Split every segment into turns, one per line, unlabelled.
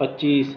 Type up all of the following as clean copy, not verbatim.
25।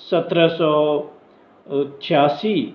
1786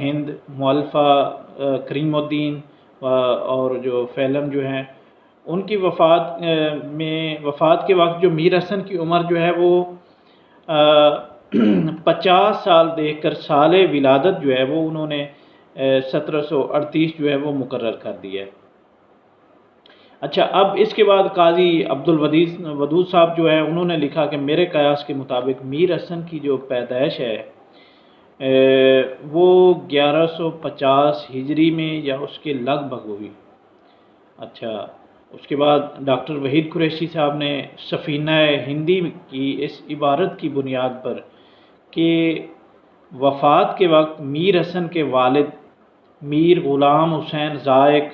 ہند مؤلفہ کریم الدین اور جو فیلم جو ہیں، ان کی وفات کے وقت جو میر حسن کی عمر جو ہے وہ 50 سال دیکھ کر سال ولادت جو ہے وہ انہوں نے 1738 جو ہے وہ مقرر کر دیا ہے۔ اچھا، اب اس کے بعد قاضی عبدالودود صاحب جو ہے انہوں نے لکھا کہ میرے قیاس کے مطابق میر حسن کی جو پیدائش ہے وہ 1150 ہجری میں یا اس کے لگ بھگ ہوئی۔ اچھا، اس کے بعد ڈاکٹر وحید قریشی صاحب نے سفینہ ہندی کی اس عبارت کی بنیاد پر کہ وفات کے وقت میر حسن کے والد میر غلام حسین ذائق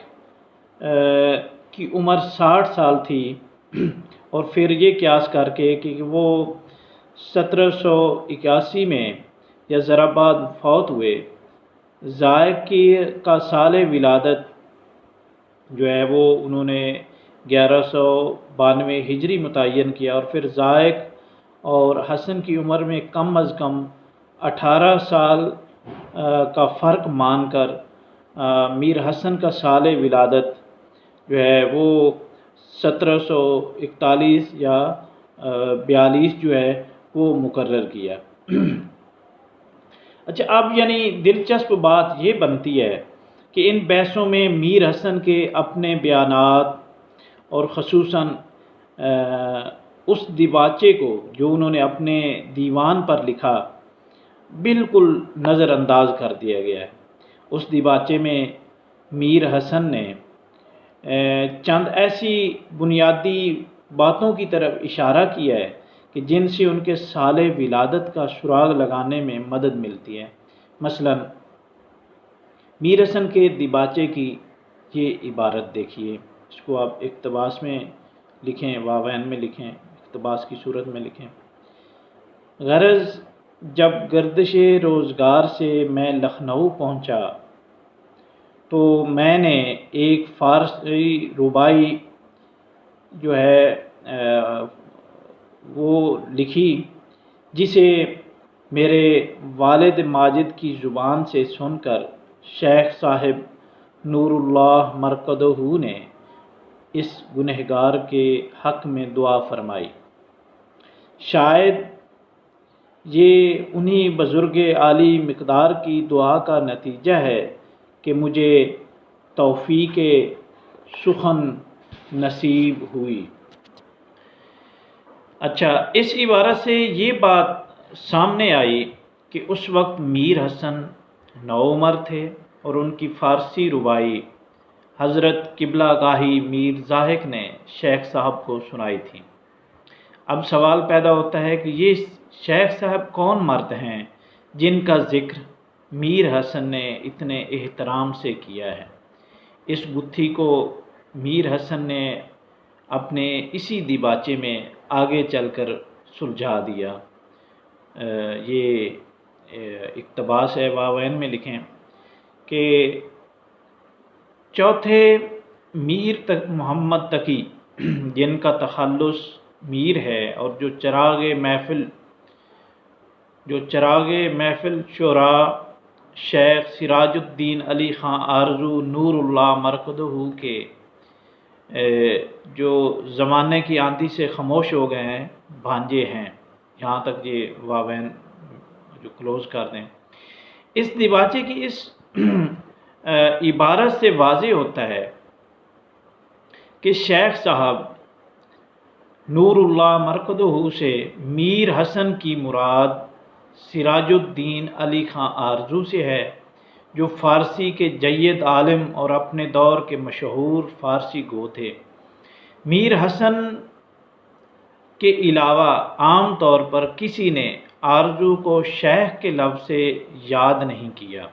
کی عمر 60 سال تھی، اور پھر یہ قیاس کر کے کہ وہ 1781 میں یا ذرا بعد فوت ہوئے، ذائق کا سال ولادت جو ہے وہ انہوں نے 1192 ہجری متعین کیا، اور پھر ذائق اور حسن کی عمر میں کم از کم 18 سال کا فرق مان کر میر حسن کا سال ولادت جو ہے وہ 1741 یا 42 جو ہے وہ مقرر کیا۔ اچھا، اب یعنی دلچسپ بات یہ بنتی ہے کہ ان بحثوں میں میر حسن کے اپنے بیانات اور خصوصاً اس دیباچے کو جو انہوں نے اپنے دیوان پر لکھا بالکل نظر انداز کر دیا گیا ہے۔ اس دیباچے میں میر حسن نے چند ایسی بنیادی باتوں کی طرف اشارہ کیا ہے کہ جن سے ان کے سال ولادت کا سراغ لگانے میں مدد ملتی ہے۔ مثلا میر حسن کے دیباچے کی یہ عبارت دیکھیے، اس کو آپ اقتباس میں لکھیں، واوین میں لکھیں، اقتباس کی صورت میں لکھیں۔ غرض جب گردش روزگار سے میں لکھنؤ پہنچا تو میں نے ایک فارسی رباعی جو ہے وہ لکھی، جسے میرے والد ماجد کی زبان سے سن کر شیخ صاحب نور اللہ مرقدہ نے اس گنہگار کے حق میں دعا فرمائی۔ شاید یہ انہی بزرگ عالی مقدار کی دعا کا نتیجہ ہے کہ مجھے توفیق سخن نصیب ہوئی۔ اچھا، اس عبارت سے یہ بات سامنے آئی کہ اس وقت میر حسن نوعمر تھے اور ان کی فارسی رباعی حضرت قبلہ گاہی میر ذائق نے شیخ صاحب کو سنائی تھی۔ اب سوال پیدا ہوتا ہے کہ یہ شیخ صاحب کون مرد ہیں جن کا ذکر میر حسن نے اتنے احترام سے کیا ہے؟ اس گتھی کو میر حسن نے اپنے اسی دیباچے میں آگے چل کر سلجھا دیا۔ یہ اقتباس ہے، واوین میں لکھیں کہ چوتھے میر محمد تقی جن کا تخلص میر ہے اور جو چراغ محفل شعراء شیخ سراج الدین علی خان آرزو نور اللہ مرقدہ کے جو زمانے کی آندھی سے خاموش ہو گئے ہیں بھانجے ہیں۔ یہاں تک یہ واوین جو کلوز کر دیں۔ اس دیباچے کی اس عبارت سے واضح ہوتا ہے کہ شیخ صاحب نور اللہ مرقدہ سے میر حسن کی مراد سراج الدین علی خان آرزو سے ہے، جو فارسی کے جید عالم اور اپنے دور کے مشہور فارسی گو تھے۔ میر حسن کے علاوہ عام طور پر کسی نے آرزو کو شیخ کے لفظ سے یاد نہیں کیا۔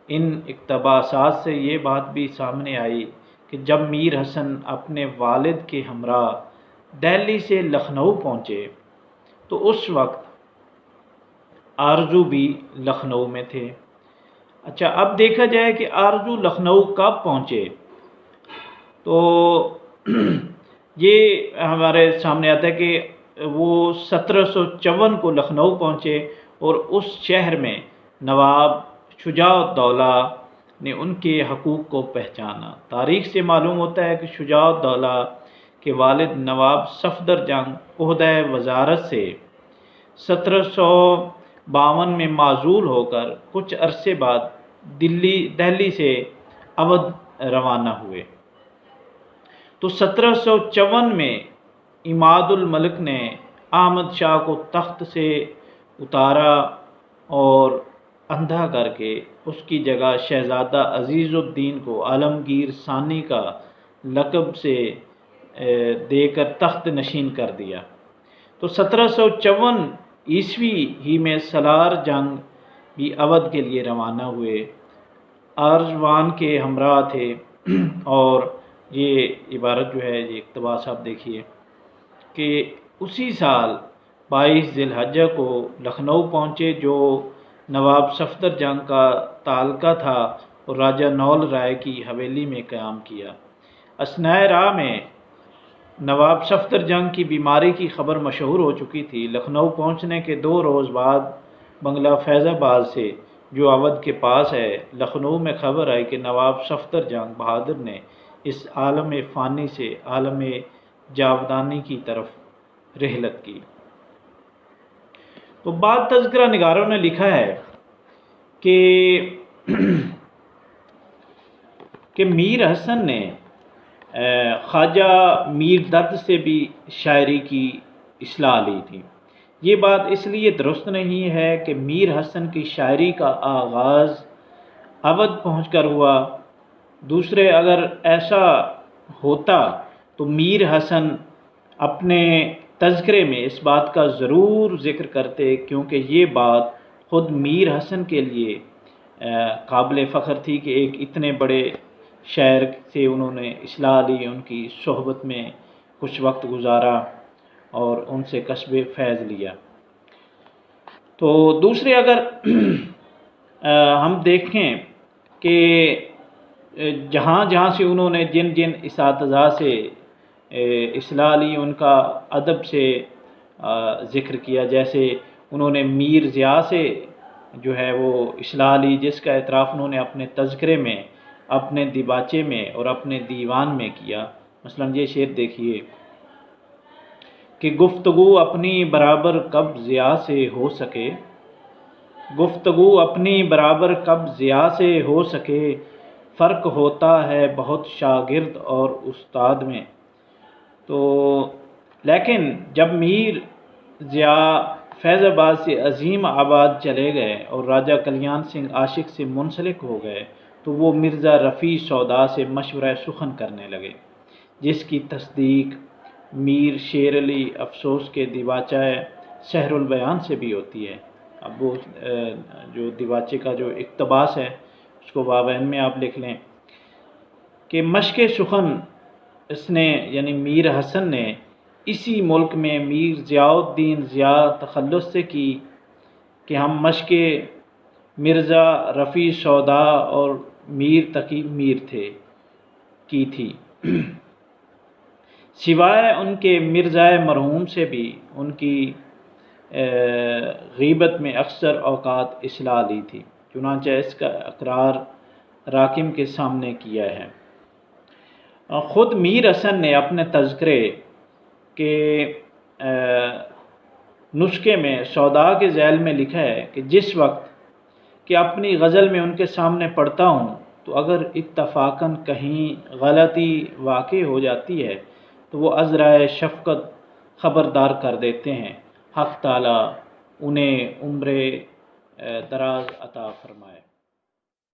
ان اقتباسات سے یہ بات بھی سامنے آئی کہ جب میر حسن اپنے والد کے ہمراہ دہلی سے لکھنؤ پہنچے تو اس وقت آرزو بھی لکھنؤ میں تھے۔ اچھا، اب دیکھا جائے کہ آرزو لکھنؤ کب پہنچے تو یہ ہمارے سامنے آتا ہے کہ وہ 1754 کو لکھنؤ پہنچے اور اس شہر میں نواب شجاع الدولہ نے ان کے حقوق کو پہچانا۔ تاریخ سے معلوم ہوتا ہے کہ شجاع الدولہ کے والد نواب صفدر جنگ عہدہ وزارت سے 1752 میں معزول ہو کر کچھ عرصے بعد دہلی سے اودھ روانہ ہوئے، تو 1754 میں عماد الملک نے احمد شاہ کو تخت سے اتارا اور اندھا کر کے اس کی جگہ شہزادہ عزیز الدین کو عالمگیر ثانی کا لقب سے دے کر تخت نشین کر دیا۔ تو 1754 عیسوی ہی میں سالار جنگ بھی اودھ کے لیے روانہ ہوئے، ارجوان کے ہمراہ تھے، اور یہ عبارت جو ہے یہ اقتباس آپ دیکھیے کہ اسی سال 22 ذی الحجہ کو لکھنؤ پہنچے، جو نواب صفدر جنگ کا تعلقہ تھا، اور راجہ نول رائے کی حویلی میں قیام کیا۔ اثنائے راہ میں نواب صفدر جنگ کی بیماری کی خبر مشہور ہو چکی تھی۔ لکھنؤ پہنچنے کے 2 روز بعد بنگلہ فیض آباد سے، جو اودھ کے پاس ہے، لکھنؤ میں خبر آئی کہ نواب صفدر جنگ بہادر نے اس عالم فانی سے عالم جاودانی کی طرف رحلت کی۔ تو بعض تذکرہ نگاروں نے لکھا ہے کہ میر حسن نے خواجہ میر درد سے بھی شاعری کی اصلاح لی تھی۔ یہ بات اس لیے درست نہیں ہے کہ میر حسن کی شاعری کا آغاز اودھ پہنچ کر ہوا۔ دوسرے، اگر ایسا ہوتا تو میر حسن اپنے تذکرے میں اس بات کا ضرور ذکر کرتے، کیونکہ یہ بات خود میر حسن کے لیے قابل فخر تھی کہ ایک اتنے بڑے شاعر سے انہوں نے اصلاح لی، ان کی صحبت میں کچھ وقت گزارا اور ان سے کسب فیض لیا۔ تو دوسرے، اگر ہم دیکھیں کہ جہاں سے انہوں نے جن اساتذہ سے اصلاح لی، ان کا ادب سے ذکر کیا، جیسے انہوں نے میر ضیاء سے جو ہے وہ اصلاح لی، جس کا اعتراف انہوں نے اپنے تذکرے میں، اپنے دیباچے میں اور اپنے دیوان میں کیا۔ مثلا یہ شعر دیکھیے کہ گفتگو اپنی برابر کب ضیاء سے ہو سکے، گفتگو اپنی برابر کب ضیاء سے ہو سکے، فرق ہوتا ہے بہت شاگرد اور استاد میں۔ تو لیکن جب میر ضیاء فیض آباد سے عظیم آباد چلے گئے اور راجہ کلیان سنگھ عاشق سے منسلک ہو گئے، تو وہ مرزا رفیع سودا سے مشورہ سخن کرنے لگے، جس کی تصدیق میر شیر علی افسوس کے دیباچہ سحر البیان سے بھی ہوتی ہے۔ اب وہ جو دیباچے کا جو اقتباس ہے اس کو بابین میں آپ لکھ لیں کہ مشق سخن اس نے یعنی میر حسن نے اسی ملک میں میر ضیاء الدین ضیاء تخلص سے کی کہ ہم مشق مرزا رفیع سودا اور میر تقی میر کی تھی، سوائے ان کے مرزائے مرحوم سے بھی ان کی غیبت میں اکثر اوقات اصلاح لی تھی، چنانچہ اس کا اقرار راکم کے سامنے کیا ہے۔ خود میر حسن نے اپنے تذکرے کے نسخے میں سودا کے ذیل میں لکھا ہے کہ جس وقت کہ اپنی غزل میں ان کے سامنے پڑھتا ہوں تو اگر اتفاقاً کہیں غلطی واقع ہو جاتی ہے تو وہ عذرائے شفقت خبردار کر دیتے ہیں، حق تعالیٰ انہیں عمر دراز عطا فرمائے۔